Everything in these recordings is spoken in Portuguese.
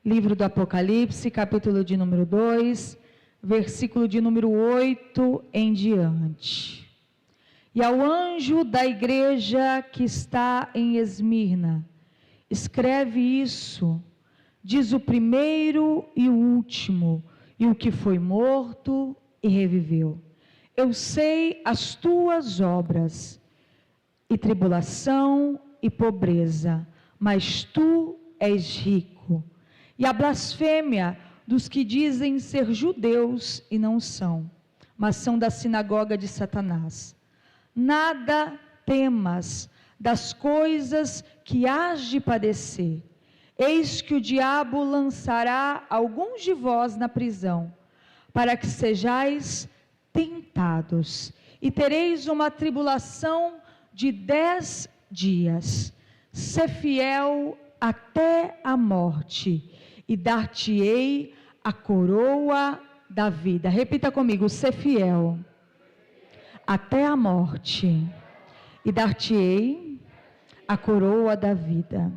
Livro do Apocalipse, capítulo de número 2, versículo de número 8 em diante. E ao anjo da igreja que está em Esmirna, escreve isso, diz o primeiro e o último, e o que foi morto e reviveu. Eu sei as tuas obras, e tribulação e pobreza, mas tu és rico. E a blasfêmia dos que dizem ser judeus e não são, mas são da sinagoga de Satanás. Nada temas das coisas que hás de padecer. Eis que o diabo lançará alguns de vós na prisão, para que sejais tentados, e tereis uma tribulação de 10 dias. Sê fiel até a morte, e dar-te-ei a coroa da vida. Repita comigo: sê fiel até a morte, e dar-te-ei a coroa da vida.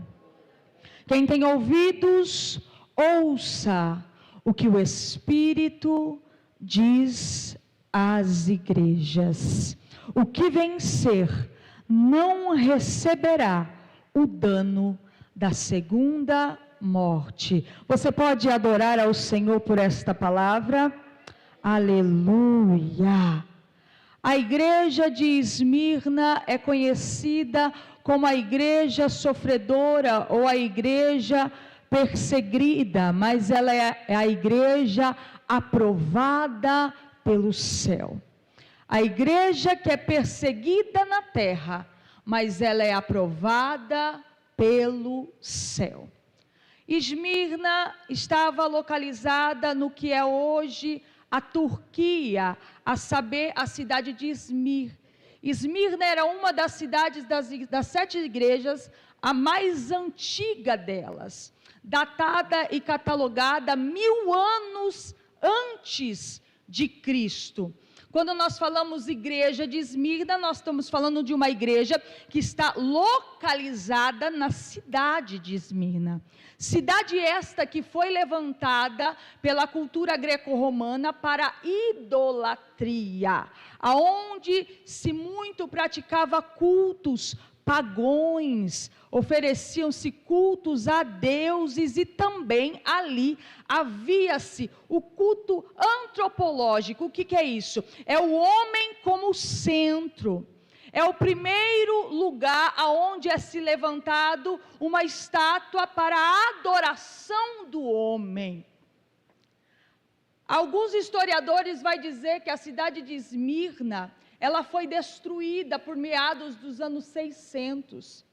Quem tem ouvidos, ouça o que o Espírito diz às igrejas. O que vencer não receberá o dano da segunda morte. Você pode adorar ao Senhor por esta palavra? Aleluia! A igreja de Esmirna é conhecida como a igreja sofredora ou a igreja perseguida, mas ela é a igreja aprovada pelo céu. A igreja que é perseguida na terra, mas ela é aprovada pelo céu. Esmirna estava localizada no que é hoje a Turquia, a saber, a cidade de Izmir. Esmirna era uma das cidades das 7 igrejas, a mais antiga delas, datada e catalogada 1000 anos antes de Cristo. Quando nós falamos igreja de Esmirna, nós estamos falando de uma igreja que está localizada na cidade de Esmirna. Cidade esta que foi levantada pela cultura greco-romana para idolatria, aonde se muito praticava cultos pagões, ofereciam-se cultos a deuses e também ali havia-se o culto antropológico. O que é isso? É o homem como centro. É o primeiro lugar aonde é se levantado uma estátua para a adoração do homem. Alguns historiadores vão dizer que a cidade de Esmirna, ela foi destruída por meados dos anos 600,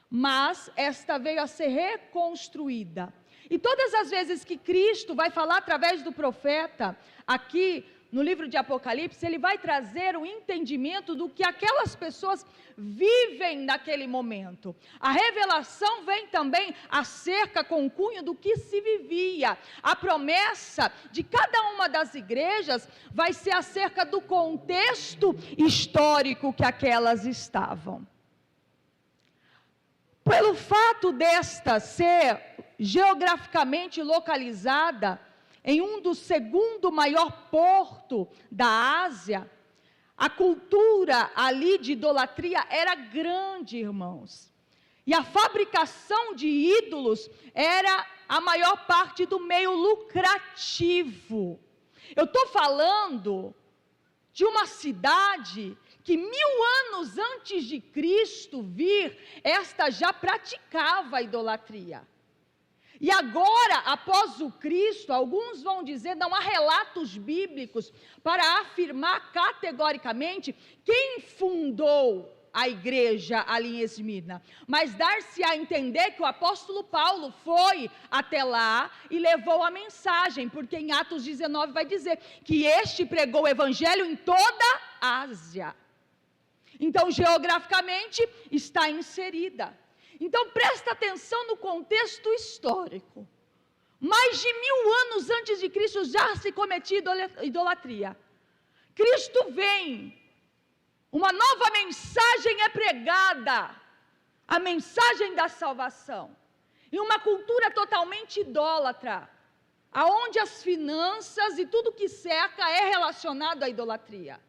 mas esta veio a ser reconstruída. E todas as vezes que Cristo vai falar através do profeta, aqui no livro de Apocalipse, ele vai trazer o entendimento do que aquelas pessoas vivem naquele momento. A revelação vem também acerca com o cunho do que se vivia. A promessa de cada uma das igrejas vai ser acerca do contexto histórico que aquelas estavam. Pelo fato desta ser geograficamente localizada em um do segundo maior porto da Ásia, a cultura ali de idolatria era grande, irmãos. E a fabricação de ídolos era a maior parte do meio lucrativo. Eu estou falando de uma cidade que 1000 anos antes de Cristo vir, esta já praticava a idolatria. E agora, após o Cristo, alguns vão dizer, não há relatos bíblicos para afirmar categoricamente quem fundou a igreja ali em Esmirna, mas dar-se a entender que o apóstolo Paulo foi até lá e levou a mensagem, porque em Atos 19 vai dizer que este pregou o evangelho em toda a Ásia. Então, geograficamente, está inserida. Então, presta atenção no contexto histórico. Mais de 1000 anos antes de Cristo já se cometia idolatria. Cristo vem, uma nova mensagem é pregada, a mensagem da salvação. em uma cultura totalmente idólatra, aonde as finanças e tudo que cerca é relacionado à idolatria.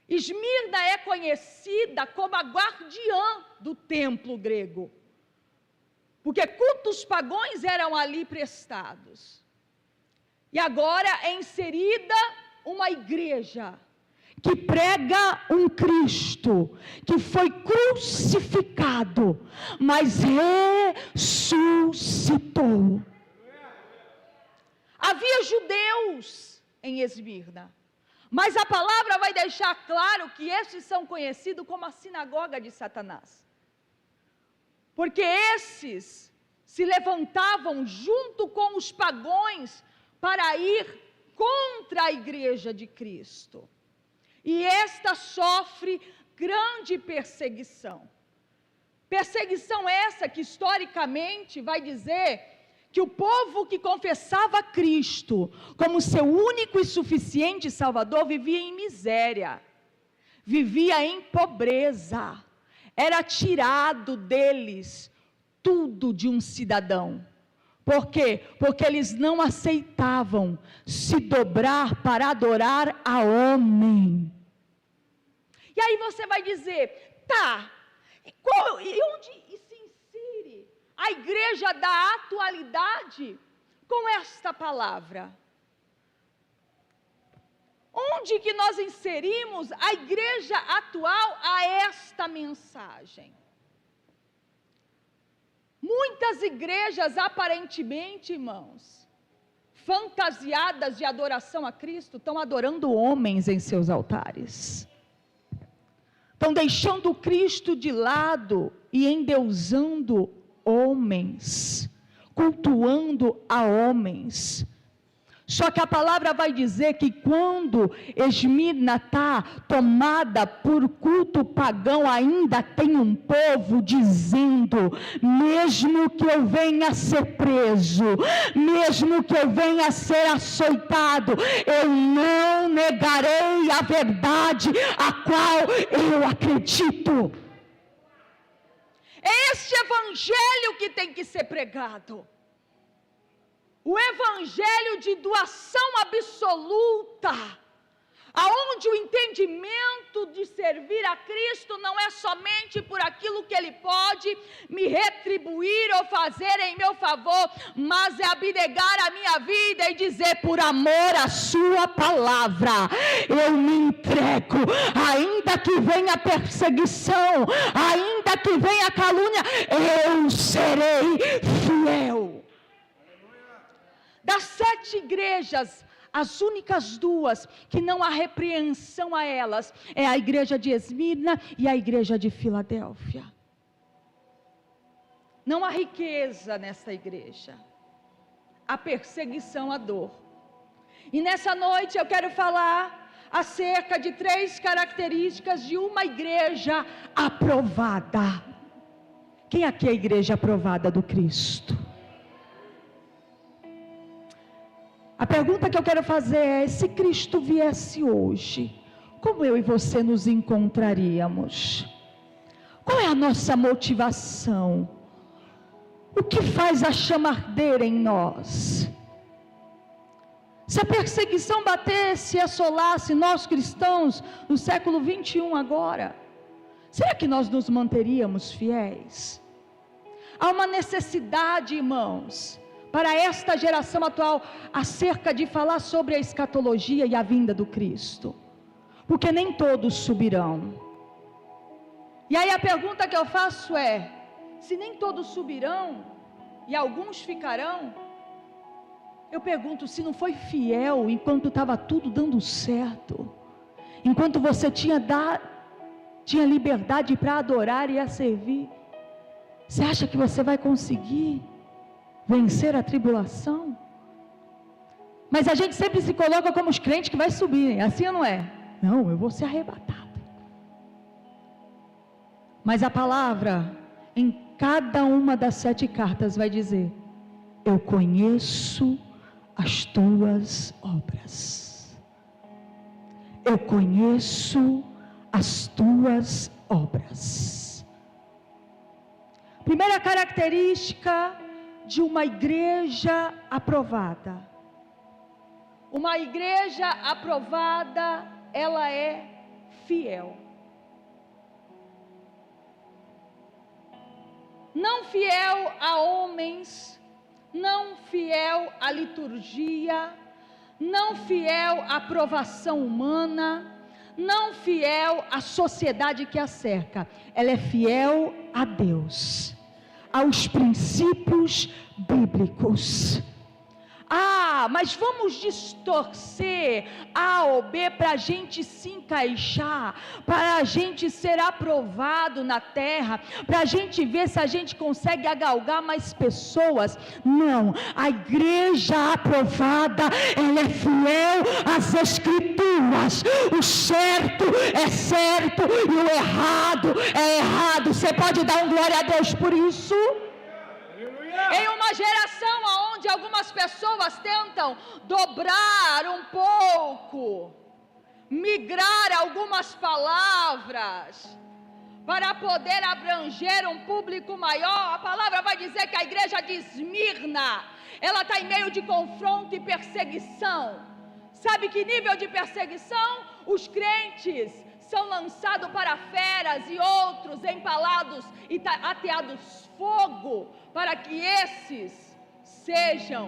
Esmirna é conhecida como a guardiã do templo grego, porque cultos pagãos eram ali prestados. E agora é inserida uma igreja que prega um Cristo que foi crucificado, mas ressuscitou. Havia judeus em Esmirna, mas a palavra vai deixar claro que estes são conhecidos como a sinagoga de Satanás, porque esses se levantavam junto com os pagãos para ir contra a igreja de Cristo, e esta sofre grande perseguição essa que historicamente vai dizer que o povo que confessava Cristo como seu único e suficiente Salvador vivia em miséria, vivia em pobreza, era tirado deles tudo de um cidadão. Por quê? Porque eles não aceitavam se dobrar para adorar a homem. E aí você vai dizer, tá, e onde se insere a igreja da atualidade com esta palavra? Onde que nós inserimos a igreja atual a esta mensagem? Muitas igrejas, aparentemente, irmãos, fantasiadas de adoração a Cristo, estão adorando homens em seus altares. Estão deixando Cristo de lado e endeusando homens, cultuando a homens. Só que a palavra vai dizer que quando Esmirna está tomada por culto pagão, ainda tem um povo dizendo, mesmo que eu venha a ser preso, mesmo que eu venha a ser açoitado, eu não negarei a verdade a qual eu acredito. É este evangelho que tem que ser pregado. O evangelho de doação absoluta, aonde o entendimento de servir a Cristo não é somente por aquilo que Ele pode me retribuir ou fazer em meu favor, mas é abnegar a minha vida e dizer, por amor à sua palavra, eu me entrego, ainda que venha perseguição, ainda que venha calúnia, eu serei fiel. Das 7 igrejas, as únicas 2 que não há repreensão a elas, é a igreja de Esmirna e a igreja de Filadélfia. Não há riqueza nessa igreja, há perseguição, a dor. E nessa noite eu quero falar acerca de 3 características de uma igreja aprovada. Quem aqui é a igreja aprovada do Cristo? A pergunta que eu quero fazer é, se Cristo viesse hoje, como eu e você nos encontraríamos? Qual é a nossa motivação? O que faz a chama arder em nós? Se a perseguição batesse e assolasse nós cristãos no século 21 agora, será que nós nos manteríamos fiéis? Há uma necessidade, irmãos, para esta geração atual, acerca de falar sobre a escatologia e a vinda do Cristo, porque nem todos subirão. E aí a pergunta que eu faço é, se nem todos subirão, e alguns ficarão, eu pergunto, se não foi fiel, enquanto estava tudo dando certo, enquanto você tinha liberdade para adorar e a servir, você acha que você vai conseguir vencer a tribulação? Mas a gente sempre se coloca como os crentes que vai subir, assim ou não é? Não, eu vou ser arrebatado. Mas a palavra, em cada uma das 7 cartas vai dizer, eu conheço as tuas obras. Eu conheço as tuas obras. Primeira característica de uma igreja aprovada. Uma igreja aprovada, ela é fiel. Não fiel a homens, não fiel à liturgia, não fiel à aprovação humana, não fiel à sociedade que a cerca. Ela é fiel a Deus, aos princípios bíblicos. Mas vamos distorcer A ou B para a gente se encaixar, para a gente ser aprovado na terra, para a gente ver se a gente consegue agalgar mais pessoas. Não, a igreja aprovada, ela é fiel às Escrituras. O certo é certo e o errado é errado. Você pode dar glória a Deus por isso? Em uma geração onde algumas pessoas tentam dobrar um pouco, migrar algumas palavras, para poder abranger um público maior, a palavra vai dizer que a igreja de Esmirna, ela está em meio de confronto e perseguição. Sabe que nível de perseguição? Os crentes são lançados para feras e outros empalados e ateados fogo, para que esses sejam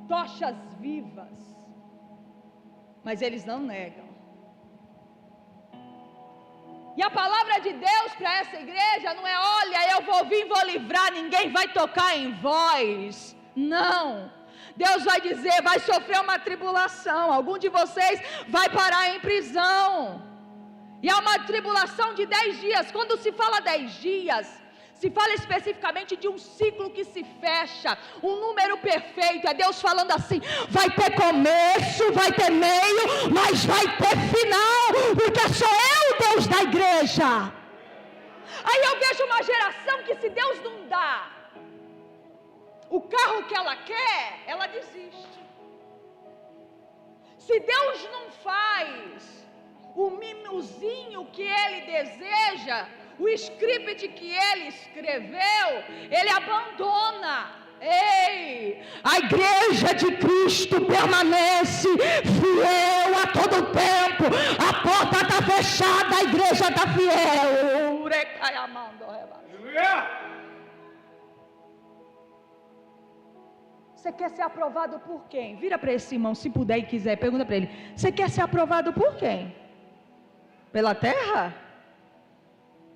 tochas vivas. Mas eles não negam. E a palavra de Deus para essa igreja não é: olha, eu vou vir, vou livrar, ninguém vai tocar em vós. Não. Deus vai dizer: vai sofrer uma tribulação, algum de vocês vai parar em prisão. E é uma tribulação de 10 dias. Quando se fala 10 dias, se fala especificamente de um ciclo que se fecha, um número perfeito. É Deus falando assim: vai ter começo, vai ter meio, mas vai ter final, porque sou eu o Deus da igreja. Aí eu vejo uma geração que, se Deus não dá o carro que ela quer, ela desiste. Se Deus não faz o mimosinho que Ele deseja, o script que Ele escreveu, Ele abandona. Ei, a igreja de Cristo permanece fiel a todo tempo. A porta está fechada, a igreja está fiel. Você quer ser aprovado por quem? Vira para esse irmão, se puder e quiser, pergunta para ele: você quer ser aprovado por quem? Pela terra?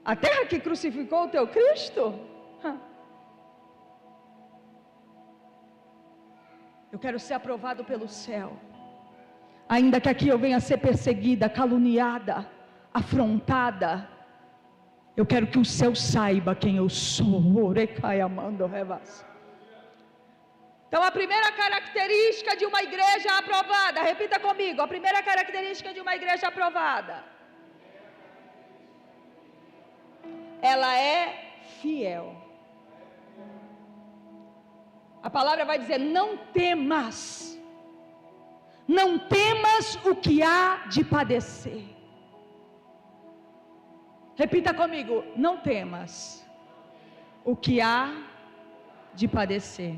A terra que crucificou o teu Cristo? Eu quero ser aprovado pelo céu. Ainda que aqui eu venha a ser perseguida, caluniada, afrontada, eu quero que o céu saiba quem eu sou. Então, a primeira característica de uma igreja aprovada, repita comigo: a primeira característica de uma igreja aprovada, ela é fiel. A palavra vai dizer: não temas o que há de padecer. Repita comigo: não temas o que há de padecer.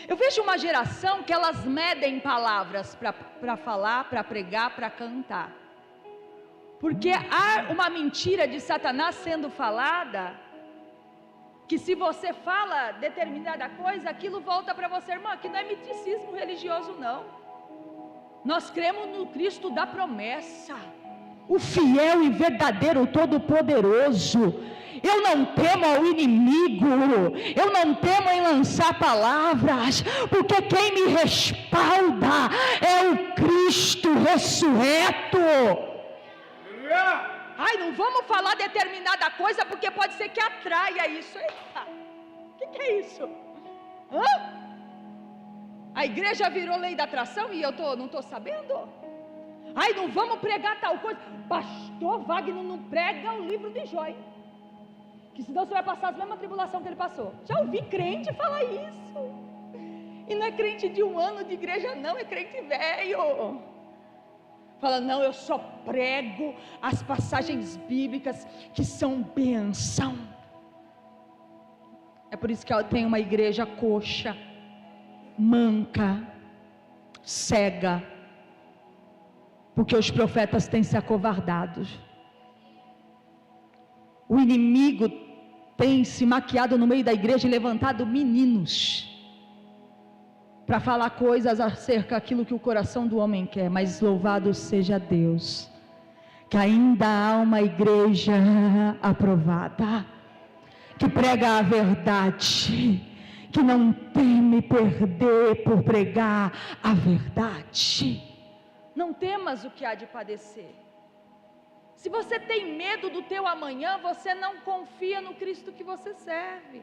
Eu vejo uma geração que elas medem palavras para falar, para pregar, para cantar. Porque há uma mentira de Satanás sendo falada, que se você fala determinada coisa, aquilo volta para você. Irmã, aqui não é miticismo religioso, não. Nós cremos no Cristo da promessa, o fiel e verdadeiro Todo-Poderoso. Eu não temo ao inimigo, eu não temo em lançar palavras, porque quem me respalda é o Cristo ressurreto. Ai, não vamos falar determinada coisa, porque pode ser que atraia isso. Eita, o que é isso? A igreja virou lei da atração e eu não estou sabendo? Ai, não vamos pregar tal coisa. Pastor Wagner não prega o livro de Jó, hein? Que senão você vai passar a mesma tribulação que ele passou. Já ouvi crente falar isso. E não é crente de 1 ano de igreja, não, é crente velho. Fala: não, eu só prego as passagens bíblicas que são bênção. É por isso que tem uma igreja coxa, manca, cega, porque os profetas têm se acovardado. O inimigo tem se maquiado no meio da igreja e levantado meninos para falar coisas acerca daquilo que o coração do homem quer. Mas louvado seja Deus, que ainda há uma igreja aprovada, que prega a verdade, que não teme perder por pregar a verdade. Não temas o que há de padecer. Se você tem medo do teu amanhã, você não confia no Cristo que você serve.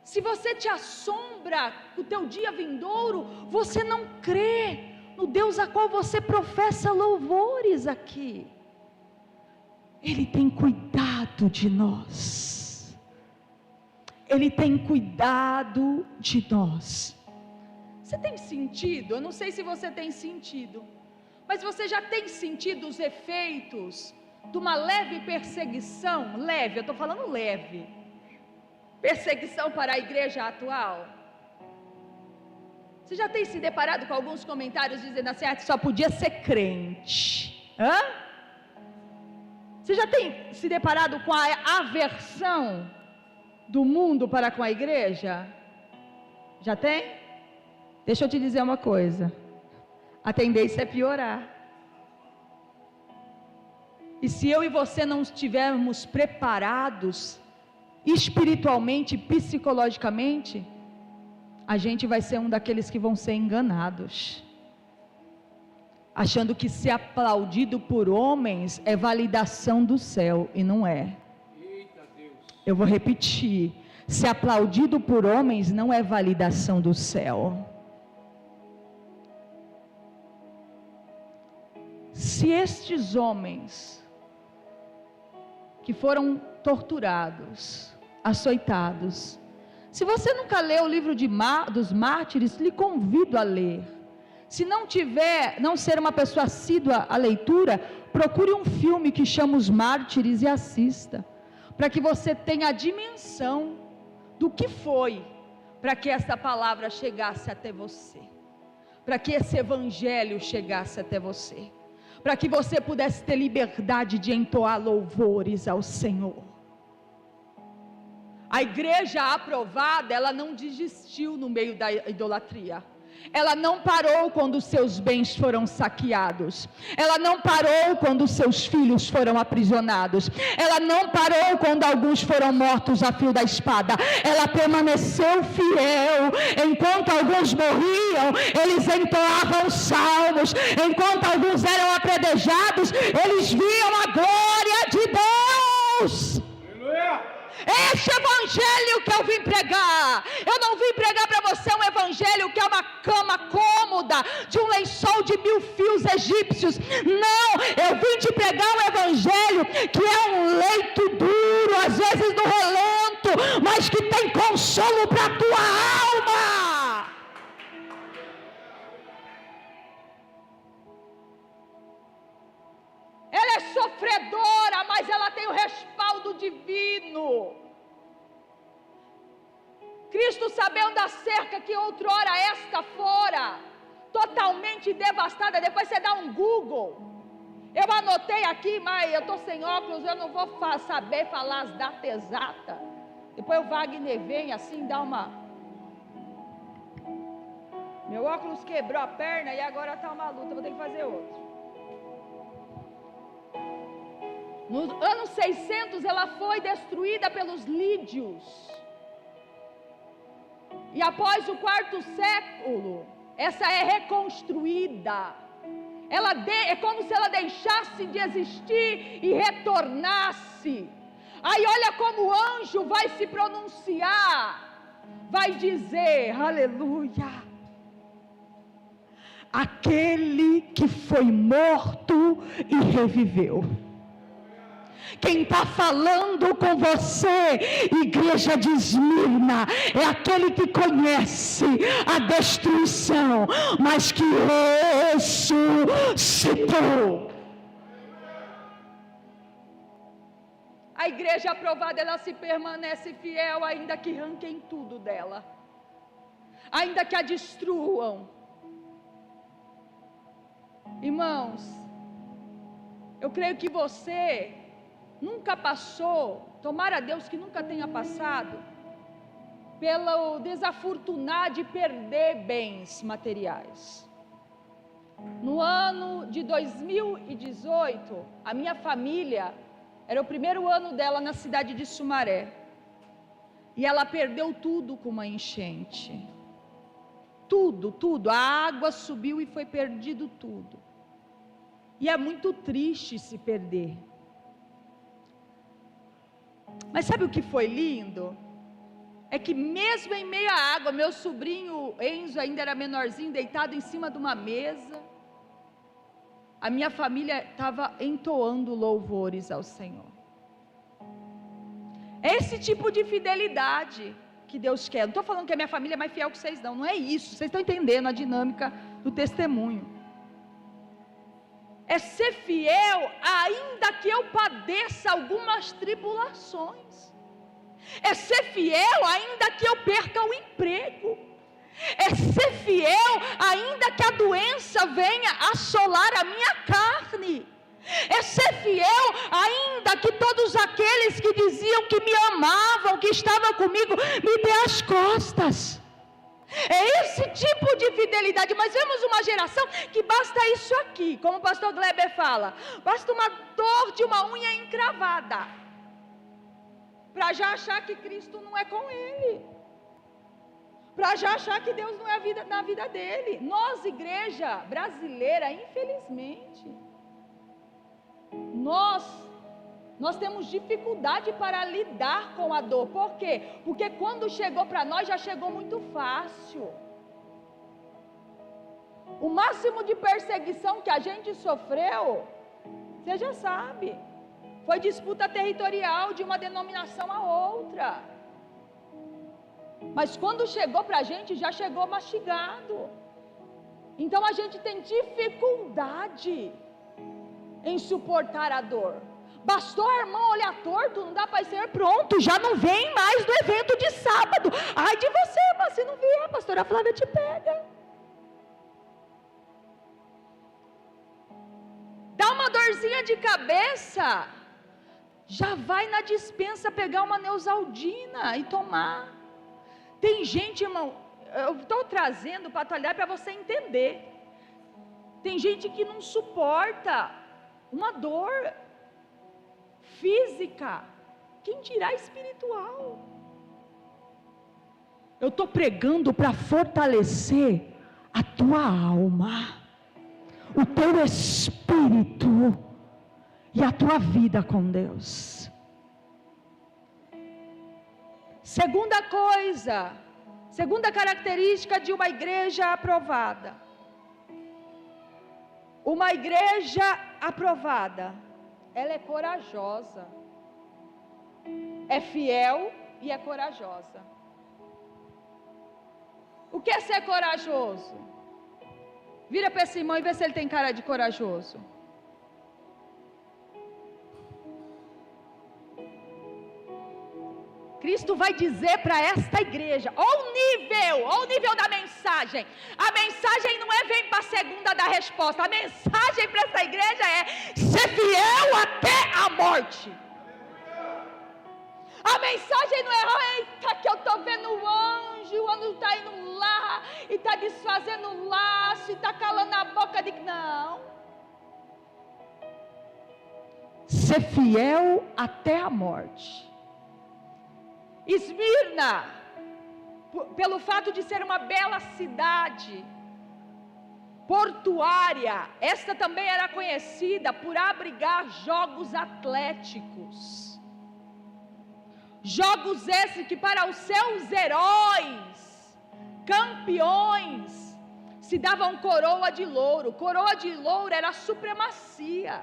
Se você te assombra com o teu dia vindouro, você não crê no Deus a qual você professa louvores aqui. Ele tem cuidado de nós. Ele tem cuidado de nós. Você tem sentido? Eu não sei se você tem sentido, mas você já tem sentido os efeitos de uma leve perseguição? Leve, eu estou falando leve. Perseguição para a igreja atual. Você já tem se deparado com alguns comentários dizendo assim, que só podia ser crente? Você já tem se deparado com a aversão do mundo para com a igreja? Já tem? Deixa eu te dizer uma coisa, a tendência é piorar. E se eu e você não estivermos preparados espiritualmente, psicologicamente, a gente vai ser um daqueles que vão ser enganados, achando que ser aplaudido por homens é validação do céu, e não é. Eu vou repetir, ser aplaudido por homens não é validação do céu. Se estes homens que foram torturados, açoitados, se você nunca leu o livro dos mártires, lhe convido a ler. Se não ser uma pessoa assídua à leitura, procure um filme que chama Os Mártires e assista, para que você tenha a dimensão do que foi, para que essa palavra chegasse até você, para que esse evangelho chegasse até você, para que você pudesse ter liberdade de entoar louvores ao Senhor. A igreja aprovada, ela não desistiu no meio da idolatria. Ela não parou quando os seus bens foram saqueados. Ela não parou quando os seus filhos foram aprisionados. Ela não parou quando alguns foram mortos a fio da espada. Ela permaneceu fiel. Enquanto alguns morriam, eles entoavam salmos. Enquanto alguns eram apedrejados, eles viam a glória de Deus. Aleluia! Este evangelho que eu vim pregar, eu não vim pregar para você um evangelho que é uma cama cômoda, de um lençol de 1000 fios egípcios. Não, eu vim te pregar um evangelho que é um leito duro, às vezes no relento, mas que tem consolo para a tua alma. Ela é sofredora, mas ela tem o respaldo divino. Cristo, sabendo da cerca que outrora esta fora, totalmente devastada, depois você dá um Google, eu anotei aqui, mas eu estou sem óculos, eu não vou saber falar as datas exatas, depois o Wagner vem assim, dá uma... Meu óculos quebrou a perna e agora está uma luta, vou ter que fazer outro. No ano 600 ela foi destruída pelos lídios, e após o 4º século, essa é reconstruída. É como se ela deixasse de existir e retornasse. Aí olha como o anjo vai se pronunciar, vai dizer, aleluia, aquele que foi morto e reviveu. Quem está falando com você, igreja de Esmirna, é aquele que conhece a destruição, mas que ressuscitou. A igreja aprovada, ela se permanece fiel, ainda que arranquem tudo dela, ainda que a destruam. Irmãos, eu creio que você nunca passou, tomara a Deus que nunca tenha passado, pelo desafortunar de perder bens materiais. No ano de 2018, a minha família, era o primeiro ano dela na cidade de Sumaré, e ela perdeu tudo com uma enchente. Tudo, a água subiu e foi perdido tudo. E é muito triste se perder. Mas sabe o que foi lindo? É que mesmo em meio à água, meu sobrinho Enzo ainda era menorzinho, deitado em cima de uma mesa, a minha família estava entoando louvores ao Senhor. É esse tipo de fidelidade que Deus quer. Não estou falando que a minha família é mais fiel que vocês, não é isso. Vocês estão entendendo a dinâmica do testemunho. É ser fiel ainda que eu padeça algumas tribulações. É ser fiel ainda que eu perca o emprego. É ser fiel ainda que a doença venha assolar a minha carne. É ser fiel ainda que todos aqueles que diziam que me amavam, que estavam comigo, me dê as costas. É esse tipo de fidelidade. Mas vemos uma geração que basta isso aqui, como o pastor Gleber fala, basta uma dor de uma unha encravada para já achar que Cristo não é com ele, para já achar que Deus não é na vida dele. Nós, igreja brasileira, infelizmente, nós temos dificuldade para lidar com a dor. Por quê? Porque quando chegou para nós, já chegou muito fácil. O máximo de perseguição que a gente sofreu, você já sabe, foi disputa territorial de uma denominação a outra. Mas quando chegou para a gente, já chegou mastigado. Então a gente tem dificuldade em suportar a dor. Bastou a irmã olhar torto, não dá para ser pronto, já não vem mais do evento de sábado. Ai de você, mas se não vier, a pastora Flávia te pega. Dá uma dorzinha de cabeça, já vai na dispensa pegar uma Neosaldina e tomar. Tem gente, irmão, eu estou trazendo para a atualidade para você entender. Tem gente que não suporta uma dor física, quem dirá espiritual? Eu estou pregando para fortalecer a tua alma, o teu espírito e a tua vida com Deus. Segunda coisa, segunda característica de uma igreja aprovada. Uma igreja aprovada, ela é corajosa, é fiel e é corajosa. O que é ser corajoso? Vira para esse irmão e vê se ele tem cara de corajoso. Cristo vai dizer para esta igreja, olha o nível da mensagem. A mensagem não é vem para a segunda da resposta. A mensagem para essa igreja é ser fiel até a morte. A mensagem não é, eita, que eu estou vendo o anjo está indo lá, e está desfazendo o laço, e está calando a boca de... Não. Ser fiel até a morte. Esmirna, pelo fato de ser uma bela cidade portuária, esta também era conhecida por abrigar jogos atléticos. Jogos esses que para os seus heróis, campeões, se davam coroa de louro. Coroa de louro era a supremacia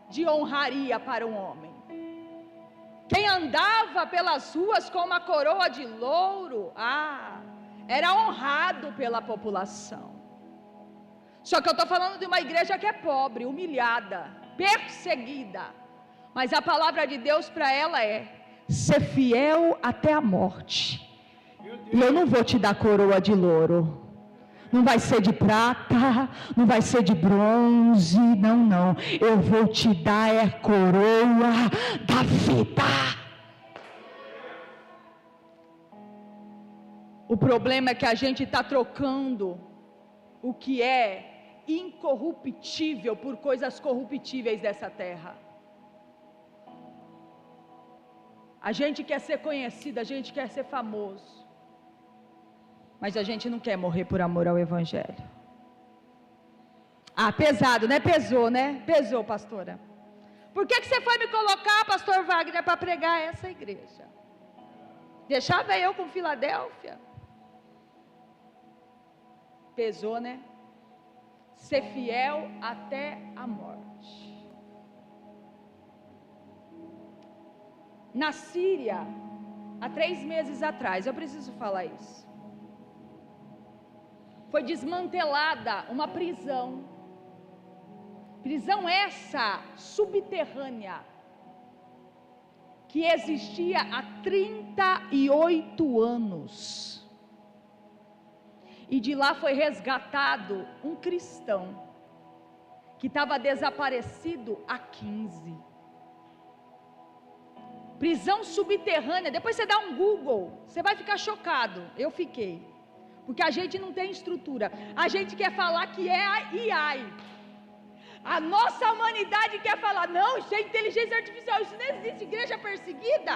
de honraria para um homem. Quem andava pelas ruas com uma coroa de louro, era honrado pela população. Só que eu estou falando de uma igreja que é pobre, humilhada, perseguida, Mas a palavra de Deus para ela é: ser fiel até a morte. E eu não vou te dar coroa de louro. Não vai ser de prata, não vai ser de bronze, não. Eu vou te dar coroa da vida. O problema é que a gente está trocando o que é incorruptível por coisas corruptíveis dessa terra. A gente quer ser conhecido, a gente quer ser famoso, mas a gente não quer morrer por amor ao Evangelho. Ah, pesado, né? Pesou, né? Pesou, pastora. Por que você foi me colocar, pastor Wagner, para pregar essa igreja? Deixava eu com Filadélfia? Pesou, né? Ser fiel até a morte. Na Síria, há 3 meses atrás, eu preciso falar isso, foi desmantelada uma prisão essa subterrânea, que existia há 38 anos, e de lá foi resgatado um cristão, que estava desaparecido há 15. Prisão subterrânea. Depois você dá um Google, você vai ficar chocado. Eu fiquei, porque a gente não tem estrutura. A gente quer falar que é a AI. A nossa humanidade quer falar: não, isso é inteligência artificial, isso não existe. Igreja perseguida,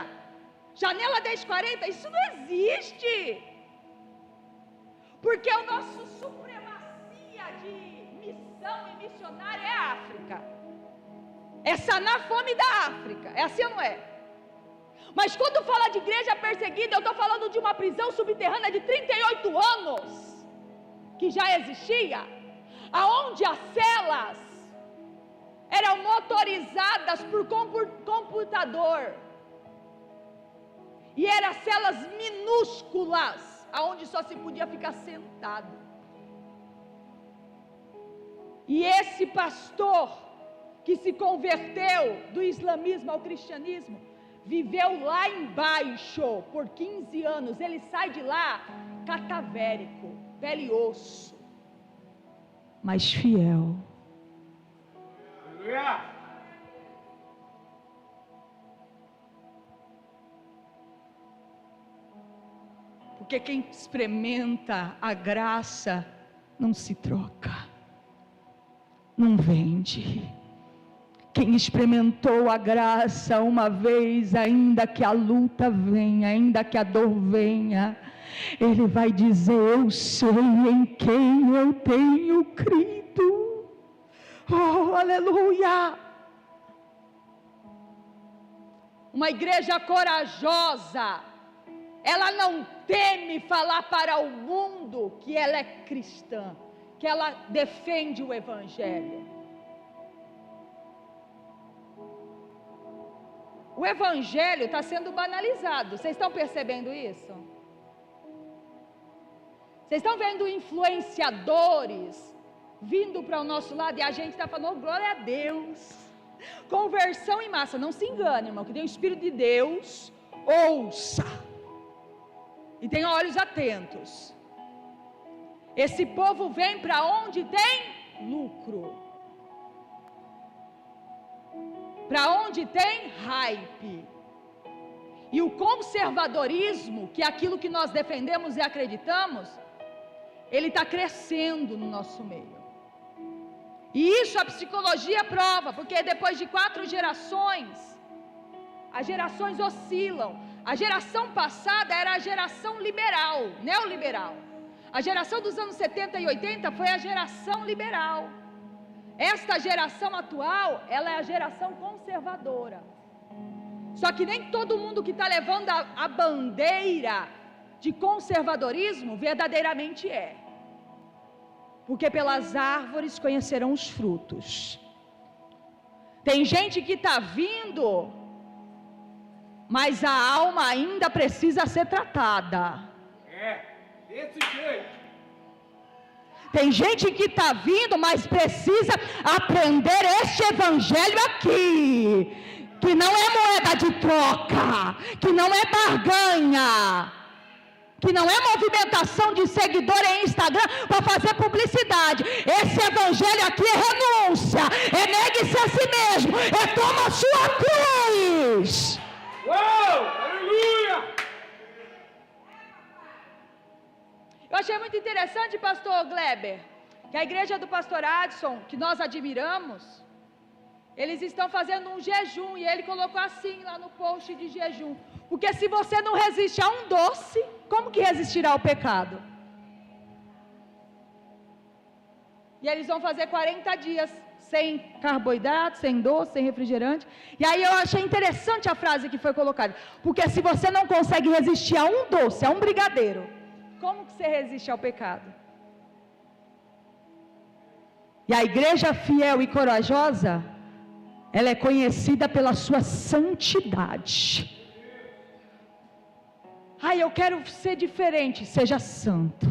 janela 1040, isso não existe. Porque o nosso supremacia de missão e missionário é a África. É sanar a fome da África. É assim ou não é? Mas quando fala de igreja perseguida, eu estou falando de uma prisão subterrânea de 38 anos, que já existia, aonde as celas eram motorizadas por computador, e eram celas minúsculas, aonde só se podia ficar sentado. E esse pastor, que se converteu do islamismo ao cristianismo, viveu lá embaixo por 15 anos, ele sai de lá catavérico, pele e osso, mas fiel. Aleluia! Porque quem experimenta a graça não se troca, não vende. Quem experimentou a graça uma vez, ainda que a luta venha, ainda que a dor venha, ele vai dizer: eu sei em quem eu tenho crido. Oh, aleluia! Uma igreja corajosa, ela não teme falar para o mundo que ela é cristã, que ela defende o Evangelho. O Evangelho está sendo banalizado. Vocês estão percebendo isso? Vocês estão vendo influenciadores vindo para o nosso lado, e a gente está falando: oh, glória a Deus, conversão em massa. Não se engane, irmão, que tem o Espírito de Deus, ouça, e tenha olhos atentos. Esse povo vem para onde tem lucro, para onde tem hype. E o conservadorismo, que é aquilo que nós defendemos e acreditamos, ele está crescendo no nosso meio. E isso a psicologia prova, porque depois de 4 gerações, as gerações oscilam. A geração passada era a geração liberal, neoliberal. A geração dos anos 70 e 80 foi a geração liberal. Esta geração atual, ela é a geração conservadora. Só que nem todo mundo que está levando a bandeira de conservadorismo verdadeiramente é. Porque pelas árvores conhecerão os frutos. Tem gente que está vindo, mas a alma ainda precisa ser tratada. Desse jeito. Tem gente que está vindo, mas precisa aprender este evangelho aqui. que não é moeda de troca, que não é barganha, que não é movimentação de seguidor em Instagram para fazer publicidade. Esse evangelho aqui é renúncia, é negue-se a si mesmo, é toma a sua cruz. Uou! Aleluia! Eu achei muito interessante, pastor Gleber, que a igreja do pastor Adson, que nós admiramos, eles estão fazendo um jejum, e ele colocou assim lá no post de jejum, porque se você não resiste a um doce, como que resistirá ao pecado? E eles vão fazer 40 dias sem carboidrato, sem doce, sem refrigerante. E aí eu achei interessante a frase que foi colocada, porque se você não consegue resistir a um doce, a um brigadeiro, como que você resiste ao pecado? E a igreja fiel e corajosa, ela é conhecida pela sua santidade. Eu quero ser diferente, seja santo.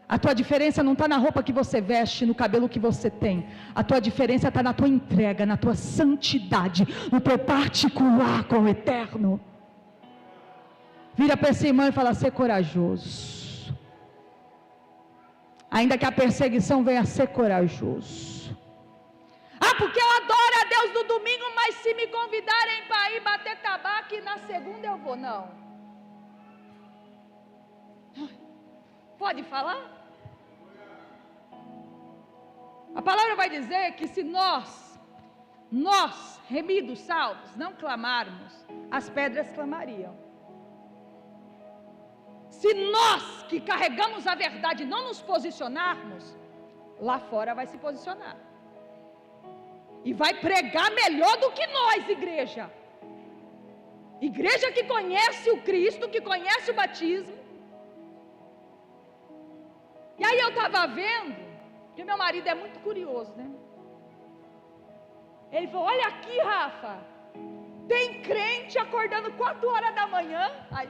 A tua diferença não está na roupa que você veste, no cabelo que você tem. A tua diferença está na tua entrega, na tua santidade, no teu particular com o Eterno. Vira para esse irmão e fala: ser corajoso. Ainda que a perseguição venha, ser corajoso. Porque eu adoro a Deus no domingo, mas se me convidarem para ir bater tabaco, na segunda eu vou. Não. Pode falar? A palavra vai dizer que se nós, remidos, salvos, não clamarmos, as pedras clamariam. Se nós que carregamos a verdade não nos posicionarmos, lá fora vai se posicionar. E vai pregar melhor do que nós, igreja. Igreja que conhece o Cristo, que conhece o batismo. E aí eu estava vendo, que meu marido é muito curioso, né? Ele falou: olha aqui, Rafa, tem crente acordando 4 horas da manhã. Aí,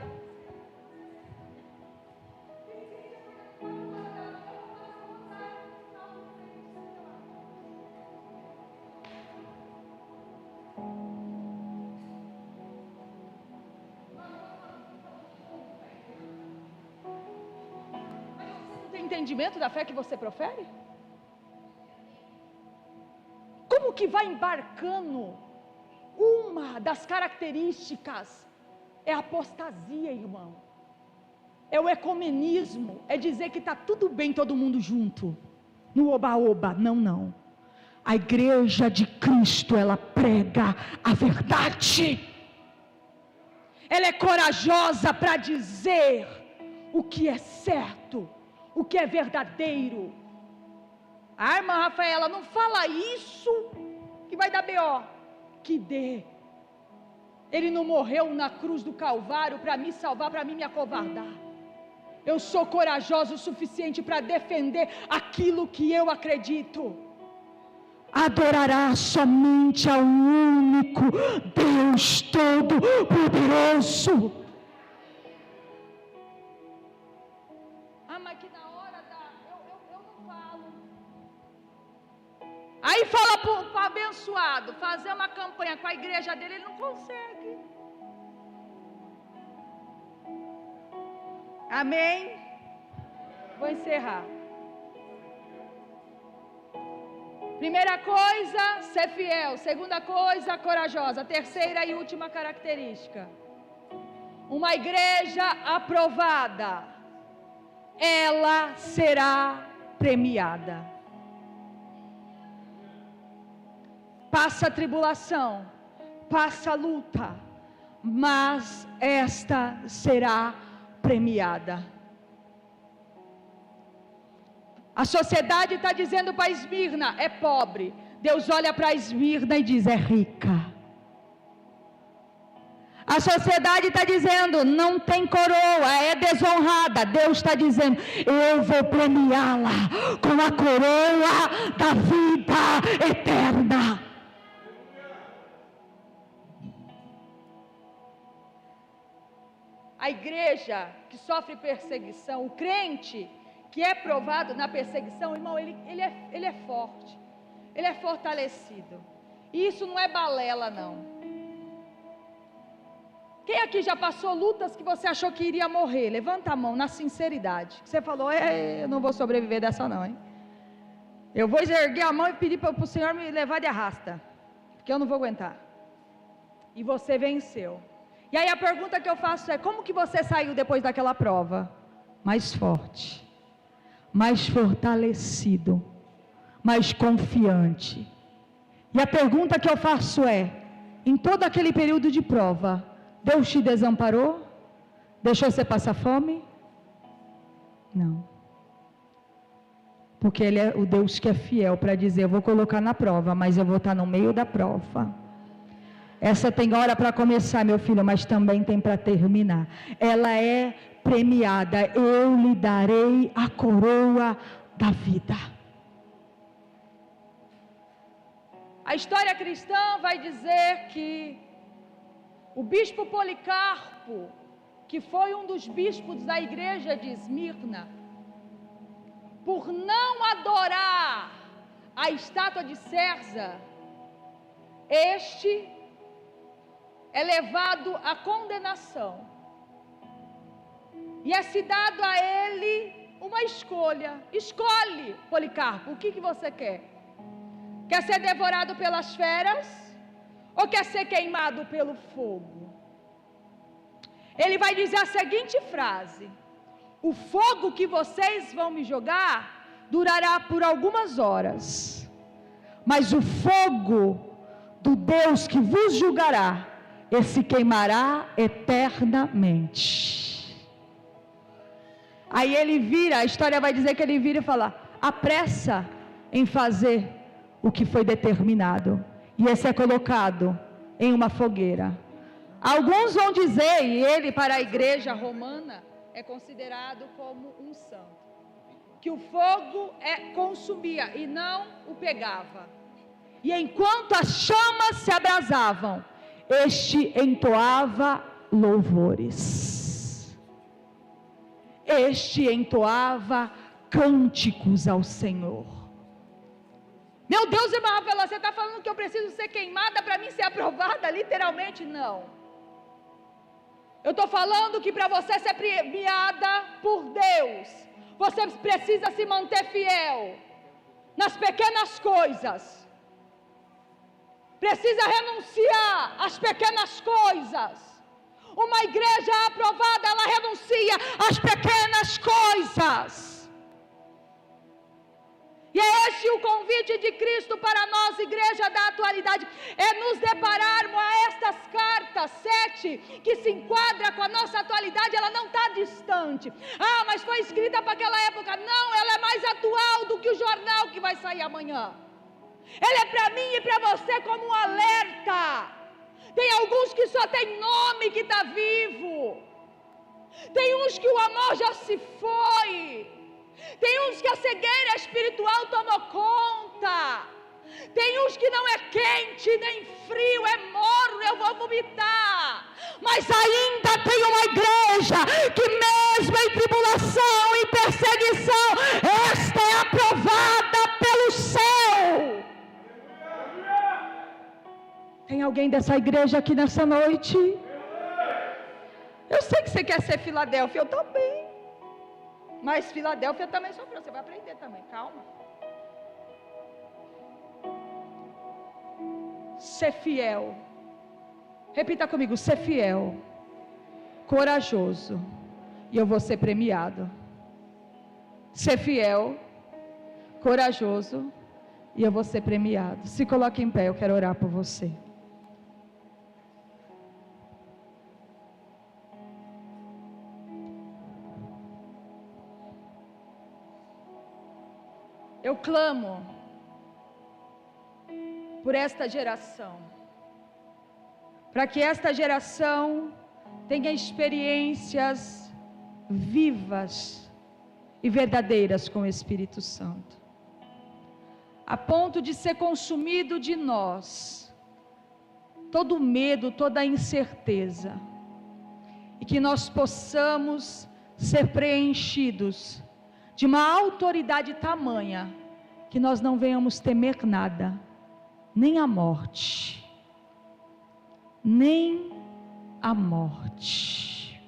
entendimento da fé que você profere? Como que vai embarcando? Uma das características é a apostasia, irmão. É o ecumenismo, é dizer que está tudo bem todo mundo junto, no oba-oba. Não. A igreja de Cristo, ela prega a verdade. Ela é corajosa para dizer o que é certo, o que é verdadeiro. Irmã Rafaela, não fala isso que vai dar B.O. Que dê. Ele não morreu na cruz do Calvário para me salvar, para mim me acovardar. Eu sou corajosa o suficiente para defender aquilo que eu acredito. Adorará somente ao único Deus Todo-Poderoso. Mas que na hora eu não falo. Aí fala para o abençoado fazer uma campanha com a igreja dele, ele não consegue. Amém? Vou encerrar. Primeira coisa, ser fiel. Segunda coisa, corajosa. Terceira e última característica: uma igreja aprovada, ela será premiada. Passa tribulação, passa luta, mas esta será premiada. A sociedade está dizendo para Esmirna: é pobre. Deus olha para Esmirna e diz: é rica. A sociedade está dizendo: não tem coroa, é desonrada. Deus está dizendo: eu vou premiá-la com a coroa da vida eterna. A igreja que sofre perseguição, o crente que é provado na perseguição, irmão, ele é forte, ele é fortalecido. E isso não é balela, não. Quem aqui já passou lutas que você achou que iria morrer? Levanta a mão, na sinceridade. Você falou, eu não vou sobreviver dessa não, hein? Eu vou erguer a mão e pedir para o Senhor me levar de arrasta, porque eu não vou aguentar. E você venceu. E aí a pergunta que eu faço é, como que você saiu depois daquela prova? Mais forte, mais fortalecido, mais confiante. E a pergunta que eu faço é, em todo aquele período de prova, Deus te desamparou? Deixou você passar fome? Não. Porque Ele é o Deus que é fiel para dizer, eu vou colocar na prova, mas eu vou estar no meio da prova. Essa tem hora para começar, meu filho, mas também tem para terminar. Ela é premiada, eu lhe darei a coroa da vida. A história cristã vai dizer que o bispo Policarpo, que foi um dos bispos da igreja de Esmirna, por não adorar a estátua de César, este é levado à condenação. E é se dado a ele uma escolha. Escolhe, Policarpo, o que você quer? Quer ser devorado pelas feras? Ou quer ser queimado pelo fogo? Ele vai dizer a seguinte frase: o fogo que vocês vão me jogar durará por algumas horas, mas o fogo do Deus que vos julgará, esse queimará eternamente. Aí ele vira, a história vai dizer que ele vira e fala, apressa em fazer o que foi determinado. E esse é colocado em uma fogueira. Alguns vão dizer, e ele para a igreja romana é considerado como um santo, que o fogo consumia e não o pegava. E enquanto as chamas se abrasavam, este entoava louvores. Este entoava cânticos ao Senhor. Meu Deus, irmã Rafaela, você está falando que eu preciso ser queimada para mim ser aprovada? Literalmente não. Eu estou falando que para você ser premiada por Deus, você precisa se manter fiel nas pequenas coisas. Precisa renunciar às pequenas coisas. Uma igreja aprovada, ela renuncia às pequenas coisas. E é este o convite de Cristo para nós, igreja da atualidade, é nos depararmos a estas cartas 7, que se enquadra com a nossa atualidade. Ela não está distante. Ah, mas foi escrita para aquela época. Não, ela é mais atual do que o jornal que vai sair amanhã. Ela é para mim e para você como um alerta. Tem alguns que só tem nome que está vivo. Tem uns que o amor já se foi. Tem uns que a cegueira espiritual tomou conta. Tem uns que não é quente nem frio, é morno, eu vou vomitar. Mas ainda tem uma igreja que mesmo em tribulação, em perseguição, esta é aprovada pelo céu. Tem alguém dessa igreja aqui nessa noite? Eu sei que você quer ser Filadélfia, eu também. Mas Filadélfia também sofreu, você vai aprender também, calma. Ser fiel. Repita comigo, ser fiel, corajoso, e eu vou ser premiado. Ser fiel, corajoso, e eu vou ser premiado. Se coloque em pé, eu quero orar por você. Eu clamo por esta geração, para que esta geração tenha experiências vivas e verdadeiras com o Espírito Santo, a ponto de ser consumido de nós todo o medo, toda a incerteza, e que nós possamos ser preenchidos de uma autoridade tamanha, que nós não venhamos temer nada, nem a morte, nem a morte.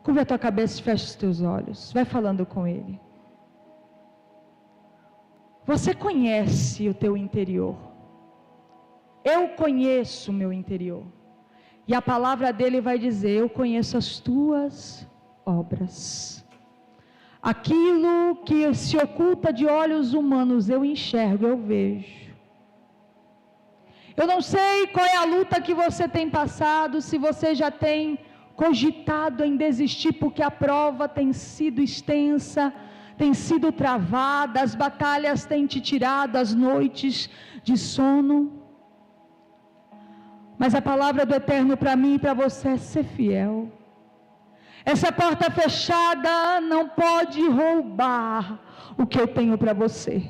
Curva a tua cabeça e fecha os teus olhos. Vai falando com Ele. Você conhece o teu interior. Eu conheço o meu interior. E a palavra dele vai dizer: eu conheço as tuas obras. Aquilo que se oculta de olhos humanos, eu enxergo, eu vejo. Eu não sei qual é a luta que você tem passado, se você já tem cogitado em desistir, porque a prova tem sido extensa, tem sido travada, as batalhas têm te tirado as noites de sono. Mas a palavra do Eterno para mim e para você é ser fiel. Essa porta fechada não pode roubar o que eu tenho para você.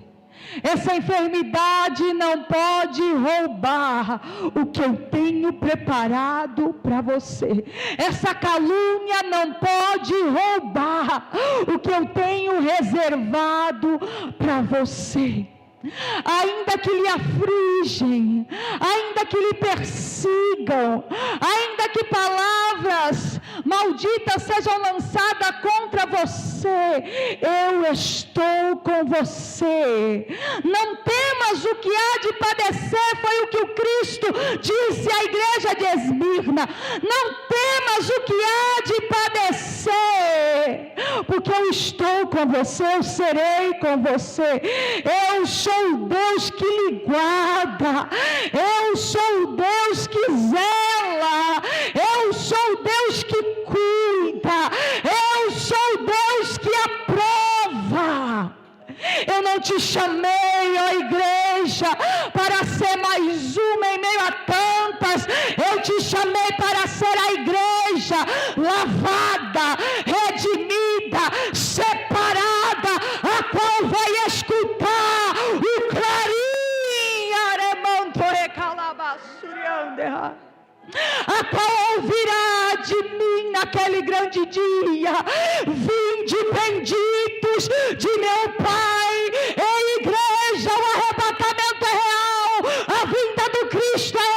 Essa enfermidade não pode roubar o que eu tenho preparado para você. Essa calúnia não pode roubar o que eu tenho reservado para você. Ainda que lhe afligem, ainda que lhe persigam, ainda que palavras malditas sejam lançadas contra você, eu estou com você. Não temas o que há de padecer, foi o que o Cristo disse à igreja de Esmirna. Não temas o que há de padecer, porque eu estou com você, eu serei com você. Eu sou o Deus que lhe guarda, eu sou o Deus que zela, eu sou o Deus que cuida, eu sou o Deus que aprova. Eu não te chamei, ó igreja, para ser mais uma em meio a tantas. Eu te chamei para ser a igreja lavada, redimida, separada, a qual vai escutar o clarim, a qual ouvirá de mim naquele grande dia: vinde benditos de meu Pai. Ei, igreja, o arrebatamento é real, a vinda do Cristo é real.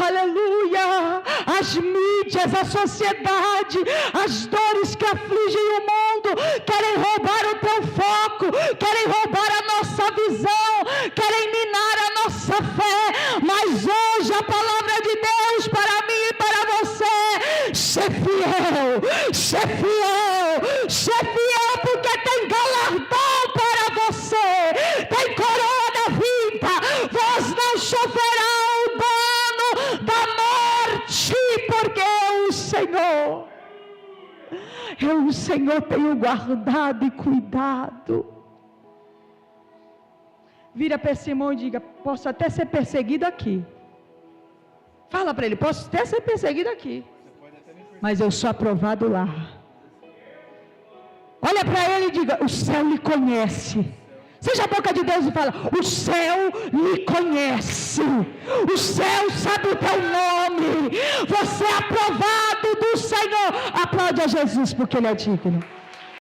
Aleluia. As mídias, a sociedade, as dores que afligem o mundo querem roubar o teu foco, querem roubar a nossa visão, querem minar a nossa fé. Mas hoje a palavra de Deus para mim e para você: ser fiel, ser fiel, ser fiel, porque tem galardão para você, tem coroa da vida. Vós não sofrerá o dano da morte, porque eu, o Senhor, tenho guardado e cuidado. Vira para esse irmão e diga: posso até ser perseguido aqui. Fala para ele: posso até ser perseguido aqui, mas eu sou aprovado lá. Olha para ele e diga: o céu lhe conhece. Seja a boca de Deus e fala: o céu lhe conhece. O céu sabe o teu nome. Você é aprovado do Senhor. Aplaude a Jesus, porque Ele é digno.